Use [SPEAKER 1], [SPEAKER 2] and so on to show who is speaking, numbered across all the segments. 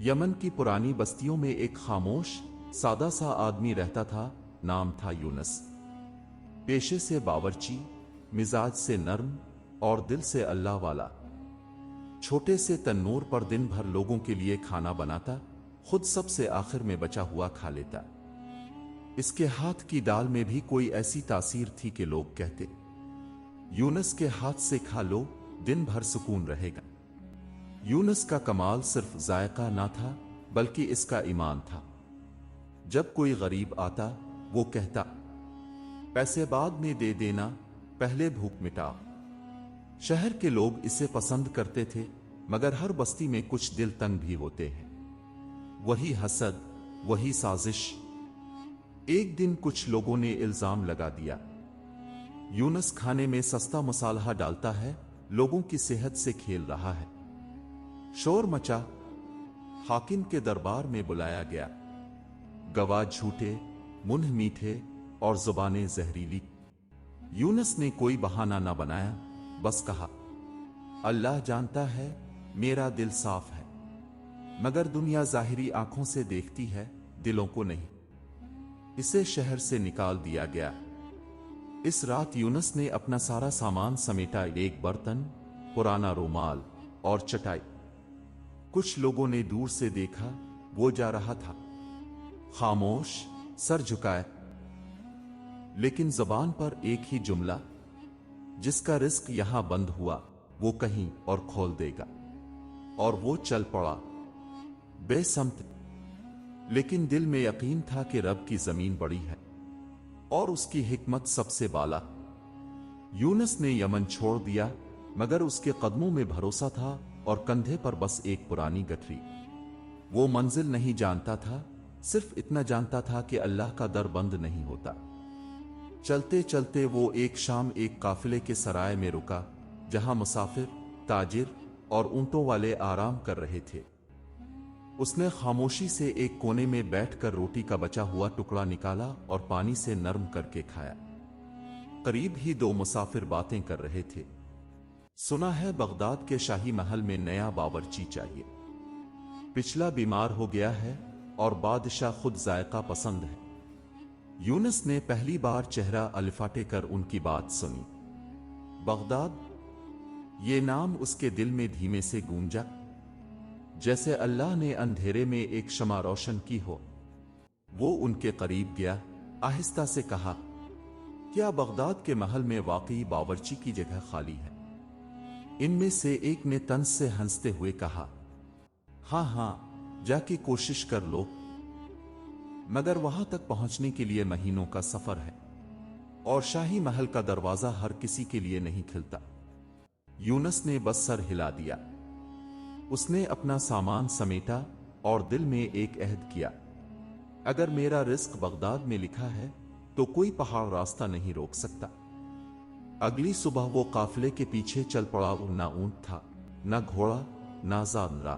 [SPEAKER 1] یمن کی پرانی بستیوں میں ایک خاموش سادہ سا آدمی رہتا تھا، نام تھا یونس۔ پیشے سے باورچی، مزاج سے نرم اور دل سے اللہ والا۔ چھوٹے سے تنور پر دن بھر لوگوں کے لیے کھانا بناتا، خود سب سے آخر میں بچا ہوا کھا لیتا۔ اس کے ہاتھ کی دال میں بھی کوئی ایسی تاثیر تھی کہ لوگ کہتے، یونس کے ہاتھ سے کھا لو، دن بھر سکون رہے گا۔ یونس کا کمال صرف ذائقہ نہ تھا بلکہ اس کا ایمان تھا۔ جب کوئی غریب آتا وہ کہتا، پیسے بعد میں دے دینا، پہلے بھوک مٹا۔ شہر کے لوگ اسے پسند کرتے تھے، مگر ہر بستی میں کچھ دل تنگ بھی ہوتے ہیں۔ وہی حسد، وہی سازش۔ ایک دن کچھ لوگوں نے الزام لگا دیا، یونس کھانے میں سستا مصالحہ ڈالتا ہے، لوگوں کی صحت سے کھیل رہا ہے۔ شور مچا، حاکم کے دربار میں بلایا گیا۔ گواہ جھوٹے، منہ میٹھے اور زبانیں زہریلی۔ یونس نے کوئی بہانہ نہ بنایا، بس کہا، اللہ جانتا ہے میرا دل صاف ہے، مگر دنیا ظاہری آنکھوں سے دیکھتی ہے، دلوں کو نہیں۔ اسے شہر سے نکال دیا گیا۔ اس رات یونس نے اپنا سارا سامان سمیٹا، ایک برتن، پرانا رومال اور چٹائی۔ کچھ لوگوں نے دور سے دیکھا، وہ جا رہا تھا خاموش، سر جھکائے، لیکن زبان پر ایک ہی جملہ، جس کا رزق یہاں بند ہوا وہ کہیں اور کھول دے گا۔ اور وہ چل پڑا، بے سمت، لیکن دل میں یقین تھا کہ رب کی زمین بڑی ہے اور اس کی حکمت سب سے بالا۔ یونس نے یمن چھوڑ دیا، مگر اس کے قدموں میں بھروسہ تھا اور کندھے پر بس ایک پرانی گٹھری۔ وہ منزل نہیں جانتا تھا، صرف اتنا جانتا تھا کہ اللہ کا در بند نہیں ہوتا۔ چلتے چلتے وہ ایک شام ایک قافلے کے سرائے میں رکا، جہاں مسافر، تاجر اور اونٹوں والے آرام کر رہے تھے۔ اس نے خاموشی سے ایک کونے میں بیٹھ کر روٹی کا بچا ہوا ٹکڑا نکالا اور پانی سے نرم کر کے کھایا۔ قریب ہی دو مسافر باتیں کر رہے تھے۔ سنا ہے بغداد کے شاہی محل میں نیا باورچی چاہیے، پچھلا بیمار ہو گیا ہے اور بادشاہ خود ذائقہ پسند ہے۔ یونس نے پہلی بار چہرہ الفاٹے کر ان کی بات سنی۔ بغداد، یہ نام اس کے دل میں دھیمے سے گونجا، جیسے اللہ نے اندھیرے میں ایک شمع روشن کی ہو۔ وہ ان کے قریب گیا، آہستہ سے کہا، کیا بغداد کے محل میں واقعی باورچی کی جگہ خالی ہے؟ ان میں سے ایک نے طنز سے ہنستے ہوئے کہا، ہاں ہاں، جا کے کوشش کر لو، مگر وہاں تک پہنچنے کے لیے مہینوں کا سفر ہے، اور شاہی محل کا دروازہ ہر کسی کے لیے نہیں کھلتا۔ یونس نے بس سر ہلا دیا۔ اس نے اپنا سامان سمیٹا اور دل میں ایک عہد کیا، اگر میرا رزق بغداد میں لکھا ہے تو کوئی پہاڑ راستہ نہیں روک سکتا۔ اگلی صبح وہ قافلے کے پیچھے چل پڑا، نہ اونٹ تھا، نہ گھوڑا، نہ زانرا،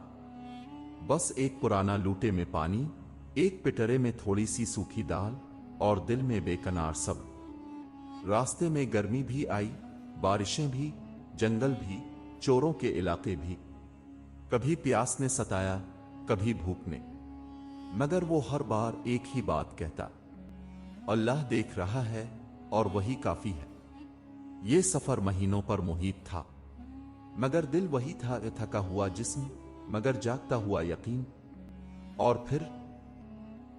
[SPEAKER 1] بس ایک پرانا لوٹے میں پانی، ایک پٹرے میں تھوڑی سی سوکھی دال اور دل میں بے کنار صبر۔ راستے میں گرمی بھی آئی، بارشیں بھی، جنگل بھی، چوروں کے علاقے بھی۔ کبھی پیاس نے ستایا، کبھی بھوک نے، مگر وہ ہر بار ایک ہی بات کہتا، اللہ دیکھ رہا ہے اور وہی کافی ہے۔ یہ سفر مہینوں پر محیط تھا، مگر دل وہی تھا، تھکا ہوا جسم مگر جاگتا ہوا یقین۔ اور پھر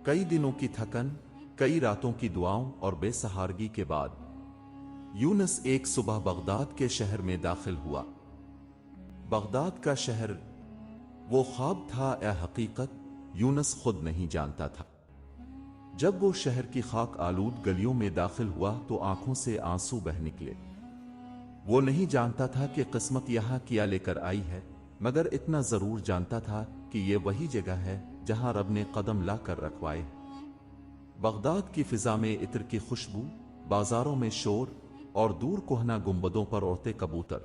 [SPEAKER 1] کئی دنوں کی تھکن، کئی راتوں کی دعاؤں اور بے سہارگی کے بعد یونس ایک صبح بغداد کے شہر میں داخل ہوا۔ بغداد کا شہر وہ خواب تھا یا حقیقت، یونس خود نہیں جانتا تھا۔ جب وہ شہر کی خاک آلود گلیوں میں داخل ہوا تو آنکھوں سے آنسو بہہ نکلے۔ وہ نہیں جانتا تھا کہ قسمت یہاں کیا لے کر آئی ہے، مگر اتنا ضرور جانتا تھا کہ یہ وہی جگہ ہے جہاں رب نے قدم لا کر رکھوائے۔ بغداد کی فضا میں عطر کی خوشبو، بازاروں میں شور اور دور کوہنا گنبدوں پر اڑتے کبوتر،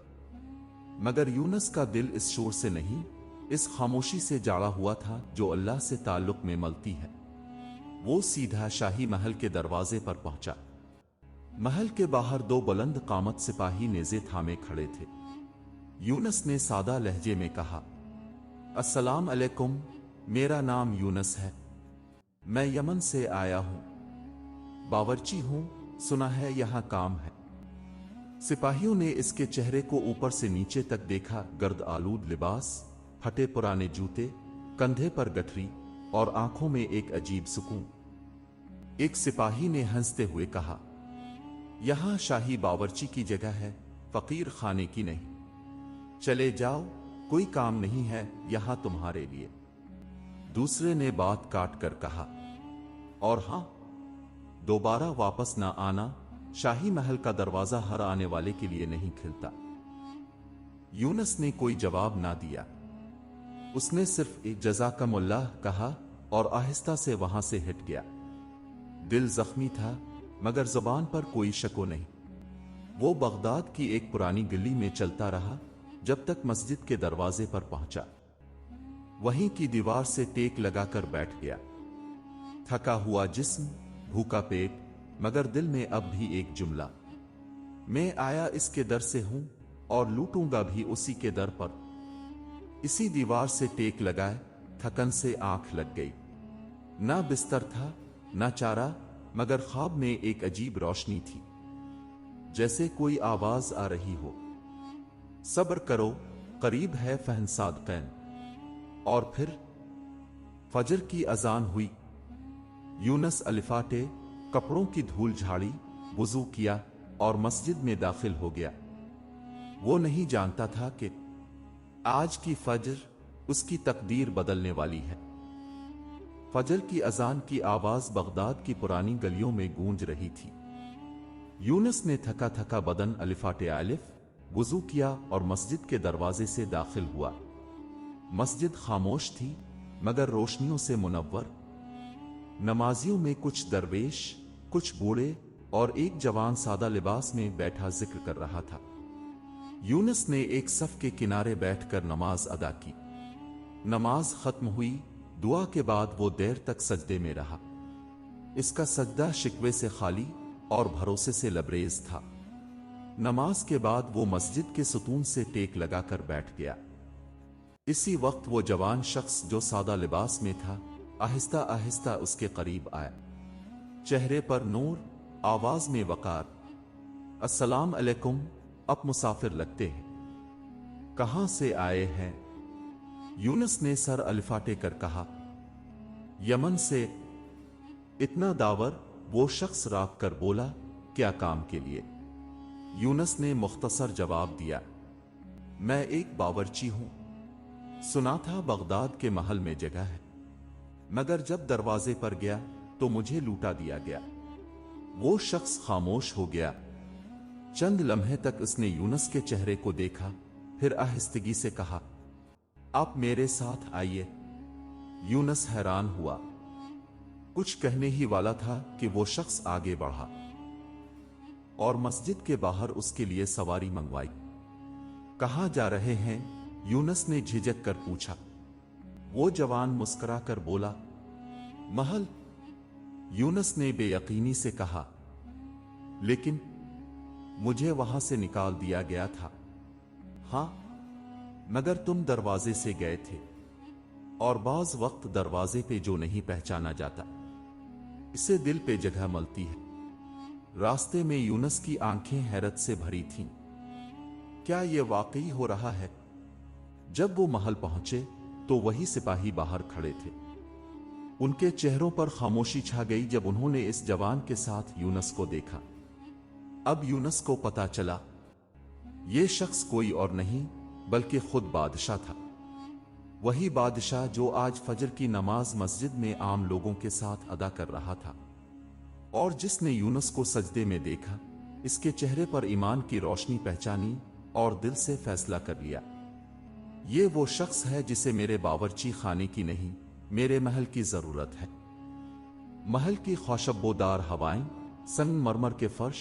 [SPEAKER 1] مگر یونس کا دل اس شور سے نہیں، اس خاموشی سے جاڑا ہوا تھا جو اللہ سے تعلق میں ملتی ہے۔ وہ سیدھا شاہی محل کے دروازے پر پہنچا۔ محل کے باہر دو بلند قامت سپاہی نیزے تھامے کھڑے تھے۔ یونس نے سادہ لہجے میں کہا، السلام علیکم، मेरा नाम यूनस है, मैं यमन से आया हूं, बावर्ची हूं, सुना है यहां काम है। सिपाहियों ने इसके चेहरे को ऊपर से नीचे तक देखा। गर्द आलूद लिबास, फटे पुराने जूते, कंधे पर गठरी और आंखों में एक अजीब सुकून। एक सिपाही ने हंसते हुए कहा, यहां शाही बावर्ची की जगह है, फकीर खाने की नहीं। चले जाओ, कोई काम नहीं है यहां तुम्हारे लिए। दूसरे ने बात काट कर कहा, और हां, दोबारा वापस ना आना, शाही महल का दरवाजा हर आने वाले के लिए नहीं खिलता। यूनस ने कोई जवाब ना दिया। उसने सिर्फ एक जज़ाकमुल्लाह कहा और आहिस्ता से वहां से हट गया। दिल जख्मी था, मगर जुबान पर कोई शको नहीं। वो बगदाद की एक पुरानी गली में चलता रहा जब तक मस्जिद के दरवाजे पर पहुंचा। वहीं की दीवार से टेक लगाकर बैठ गया। थका हुआ जिस्म, भूखा पेट, मगर दिल में अब भी एक जुमला, मैं आया इसके दर से हूं और लूटूंगा भी उसी के दर पर। इसी दीवार से टेक लगाए, थकन से आंख लग गई। ना बिस्तर था, ना चारा, मगर ख्वाब में एक अजीब रोशनी थी, जैसे कोई आवाज आ रही हो, सब्र करो, करीब है फहनसादकैन। और फिर फजर की अजान हुई। यूनस अलिफाटे, कपड़ों की धूल झाड़ी, वुजू किया और मस्जिद में दाखिल हो गया। वो नहीं जानता था कि आज की फजर उसकी तकदीर बदलने वाली है। फजर की अजान की आवाज बगदाद की पुरानी गलियों में गूंज रही थी। यूनस ने थका थका बदन अलिफाटे अलिफ, वुजू किया और मस्जिद के दरवाजे से दाखिल हुआ। मस्जिद खामोश थी, मगर रोशनियों से मुनव्वर। नमाजियों में कुछ दरवेश, कुछ बूढ़े और एक जवान सादा लिबास में बैठा जिक्र कर रहा था। यूनस ने एक सफ के किनारे बैठकर नमाज अदा की। नमाज खत्म हुई। दुआ के बाद वो देर तक सजदे में रहा। इसका सजदा शिकवे से खाली और भरोसे से लबरेज था। नमाज के बाद वो मस्जिद के सुतून से टेक लगाकर बैठ गया। इसी वक्त वो जवान शख्स जो सादा लिबास में था, आहिस्ता आहिस्ता उसके करीब आया। चेहरे पर नूर, आवाज में वकार, अस्सलाम अलैकुम, आप मुसाफिर लगते हैं, कहां से आए हैं? यूनस ने सर अलिफाटे कर कहा, यमन से। इतना दावर, वो शख्स राग कर बोला, क्या काम के लिए? यूनस ने मुख्तसर जवाब दिया, मैं एक बावर्ची हूं, सुना था बगदाद के महल में जगह है, मगर जब दरवाजे पर गया तो मुझे लूटा दिया गया। वो शख्स खामोश हो गया। चंद लम्हे तक उसने यूनस के चेहरे को देखा, फिर आहिस्तगी से कहा, आप मेरे साथ आइए। यूनस हैरान हुआ। कुछ कहने ही वाला था कि वो शख्स आगे बढ़ा और मस्जिद के बाहर उसके लिए सवारी मंगवाई। कहां जा रहे हैं? यूनस ने झिझक कर पूछा। वो जवान मुस्कुरा कर बोला, महल। यूनस ने बेयकीनी से कहा, लेकिन मुझे वहां से निकाल दिया गया था। हां, मगर तुम दरवाजे से गए थे, और बाज वक्त दरवाजे पे जो नहीं पहचाना जाता, इसे दिल पे जगह मलती है। रास्ते में यूनस की आंखें हैरत से भरी थीं। क्या यह वाकई हो रहा है? जब वो महल पहुंचे तो वही सिपाही बाहर खड़े थे। उनके चेहरों पर खामोशी छा गई जब उन्होंने इस जवान के साथ यूनस को देखा। अब यूनस को पता चला, ये शख्स कोई और नहीं बल्कि खुद बादशाह था। वही बादशाह जो आज फजर की नमाज मस्जिद में आम लोगों के साथ अदा कर रहा था, और जिसने यूनस को सजदे में देखा, इसके चेहरे पर ईमान की रोशनी पहचानी और दिल से फैसला कर लिया, ये वो शख्स है जिसे मेरे बावर्ची खाने की नहीं, मेरे महल की जरूरत है। महल की खुशबोदार हवाएं, संगमरमर के फर्श,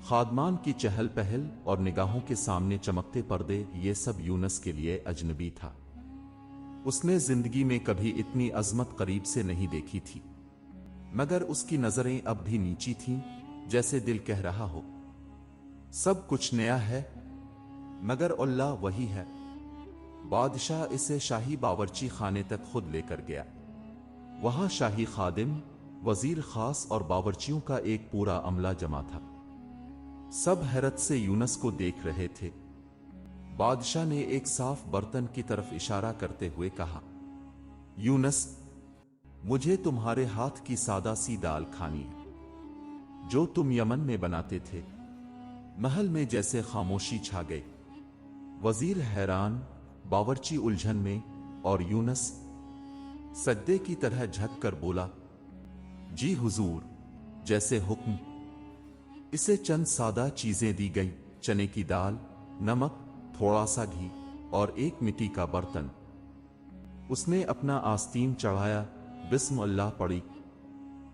[SPEAKER 1] खादमान की चहल पहल और निगाहों के सामने चमकते पर्दे, ये सब यूनस के लिए अजनबी था। उसने जिंदगी में कभी इतनी अजमत करीब से नहीं देखी थी, मगर उसकी नजरें अब भी नीची थीं, जैसे दिल कह रहा हो, सब कुछ नया है, मगर अल्लाह वही है। बादशाह इसे शाही बावर्ची खाने तक खुद लेकर गया। वहां शाही खादिम, वजीर खास और बावर्चियों का एक पूरा अमला जमा था। सब हैरत से यूनस को देख रहे थे। बादशाह ने एक साफ बर्तन की तरफ इशारा करते हुए कहा, यूनस, मुझे तुम्हारे हाथ की सादा सी दाल खानी है जो तुम यमन में बनाते थे। महल में जैसे खामोशी छा गई। वजीर हैरान, बावर्ची उलझन में, और यूनस सज्जे की तरह झुक कर बोला, जी हुजूर, जैसे हुक्म। इसे चंद सादा चीजें दी गई, चने की दाल, नमक, थोड़ा सा घी और एक मिट्टी का बर्तन। उसने अपना आस्तीन चढ़ाया, बिस्म अल्लाह पढ़ी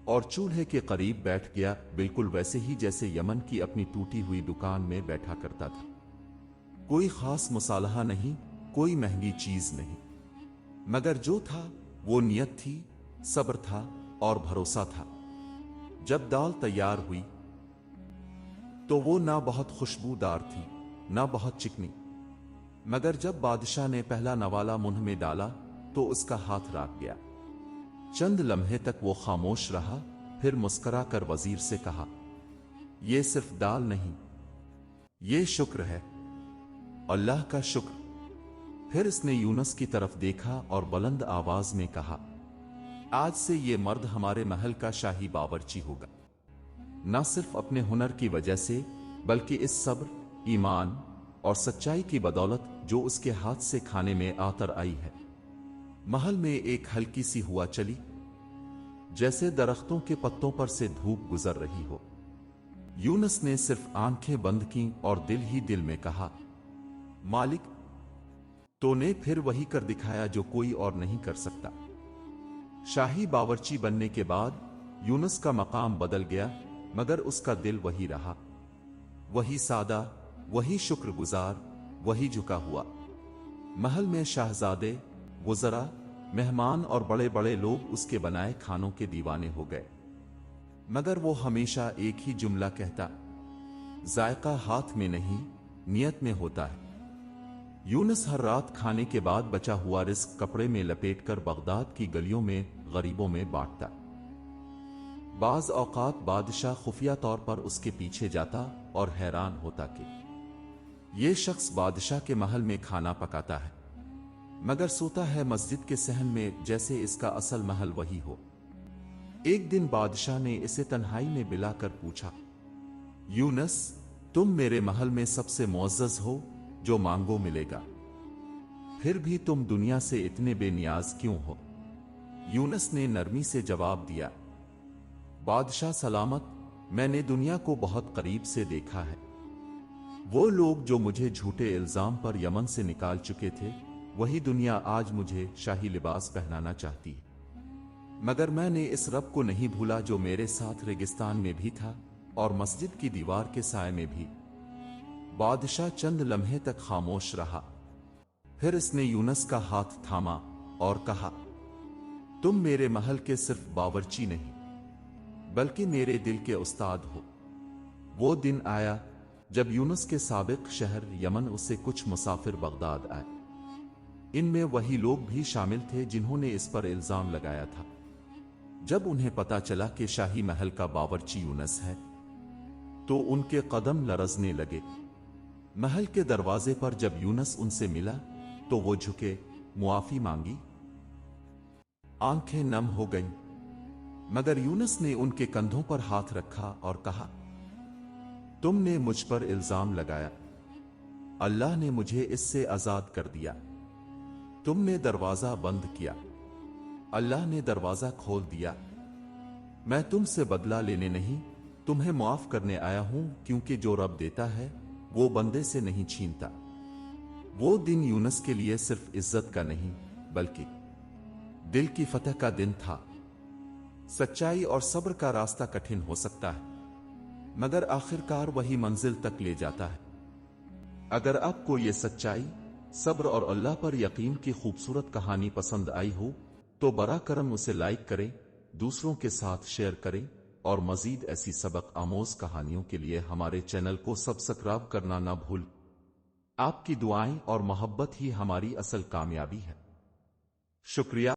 [SPEAKER 1] और चूल्हे के करीब बैठ गया, बिल्कुल वैसे ही जैसे यमन की अपनी टूटी हुई दुकान में बैठा करता था। कोई खास मुसालहा नहीं, कोई महंगी चीज नहीं, मगर जो था वो नियत थी, सब्र था और भरोसा था। जब दाल तैयार हुई तो वो ना बहुत खुशबूदार थी, ना बहुत चिकनी, मगर जब बादशाह ने पहला नवाला मुंह में डाला तो उसका हाथ राख गया। चंद लम्हे तक वो खामोश रहा, फिर मुस्कुरा कर वजीर से कहा, ये सिर्फ दाल नहीं, ये शुक्र है, अल्लाह का शुक्र। फिर इसने यूनस की तरफ देखा और बुलंद आवाज में कहा, आज से ये मर्द हमारे महल का शाही बावर्ची होगा, न सिर्फ अपने हुनर की वजह से, बल्कि इस सब्र, ईमान और सच्चाई की बदौलत जो उसके हाथ से खाने में आतर आई है। महल में एक हल्की सी हवा चली, जैसे दरख्तों के पत्तों पर से धूप गुजर रही हो। यूनस ने सिर्फ आंखें बंद की और दिल ही दिल में कहा, मालिक, तूने फिर वही कर दिखाया जो कोई और नहीं कर सकता। शाही बावर्ची बनने के बाद यूनस का मकाम बदल गया, मगर उसका दिल वही रहा, वही सादा, वही शुक्रगुजार, वही झुका हुआ। महल में शहजादे, वज़रा, मेहमान और बड़े बड़े लोग उसके बनाए खानों के दीवाने हो गए, मगर वो हमेशा एक ही जुमला कहता, जायका हाथ में नहीं, नियत में होता है। यूनस हर रात खाने के बाद बचा हुआ रिस्क कपड़े में लपेटकर बगदाद की गलियों में गरीबों में बांटता। बाज औकात बादशाह खुफिया तौर पर उसके पीछे जाता और हैरान होता कि ये शख्स बादशाह के महल में खाना पकाता है, मगर सोता है मस्जिद के सहन में, जैसे इसका असल महल वही हो। एक दिन बादशाह ने इसे तन्हाई में बिलाकर पूछा, यूनस, तुम मेरे महल में सबसे मुअज़्ज़ज़ हो, जो मांगो मिलेगा, फिर भी तुम दुनिया से इतने बेनियाज क्यों हो? यूनस ने नरमी से जवाब दिया, बादशाह सलामत, मैंने दुनिया को बहुत करीब से देखा है। वो लोग जो मुझे झूठे इल्जाम पर यमन से निकाल चुके थे, वही दुनिया आज मुझे शाही लिबास पहनाना चाहती है। मगर मैंने इस रब को नहीं भूला जो मेरे साथ रेगिस्तान में भी था और मस्जिद की दीवार के साए में भी। बादशाह चंद लम्हे तक खामोश रहा, फिर इसने यूनस का हाथ थामा और कहा, तुम मेरे महल के सिर्फ बावर्ची नहीं, बल्कि मेरे दिल के उस्ताद हो। वो दिन आया जब यूनस के साबिक शहर यमन उससे कुछ मुसाफिर बगदाद आए। इनमें वही लोग भी शामिल थे जिन्होंने इस पर इल्जाम लगाया था। जब उन्हें पता चला कि शाही महल का बावर्ची यूनस है, तो उनके कदम लरजने लगे। महल के दरवाजे पर जब यूनस उनसे मिला तो वो झुके, मुआफी मांगी, आंखें नम हो गईं, मगर यूनस ने उनके कंधों पर हाथ रखा और कहा, तुमने मुझ पर इल्जाम लगाया, अल्लाह ने मुझे इससे आजाद कर दिया। तुमने दरवाजा बंद किया, अल्लाह ने दरवाजा खोल दिया। मैं तुमसे बदला लेने नहीं, तुम्हें माफ करने आया हूं, क्योंकि जो रब देता है वो बंदे से नहीं छीनता। वो दिन यूनस के लिए सिर्फ इज्जत का नहीं, बल्कि दिल की फतह का दिन था। सच्चाई और सब्र का रास्ता कठिन हो सकता है, मगर आखिरकार वही मंजिल तक ले जाता है। अगर आपको ये सच्चाई, सब्र और अल्लाह पर यकीन की खूबसूरत कहानी पसंद आई हो तो बरा करम उसे लाइक करें, दूसरों के साथ शेयर करें और मजीद ऐसी सबक आमोज कहानियों के लिए हमारे चैनल को सब्सक्राइब करना ना भूल। آپ کی دعائیں اور محبت ہی ہماری اصل کامیابی ہے۔ شکریہ۔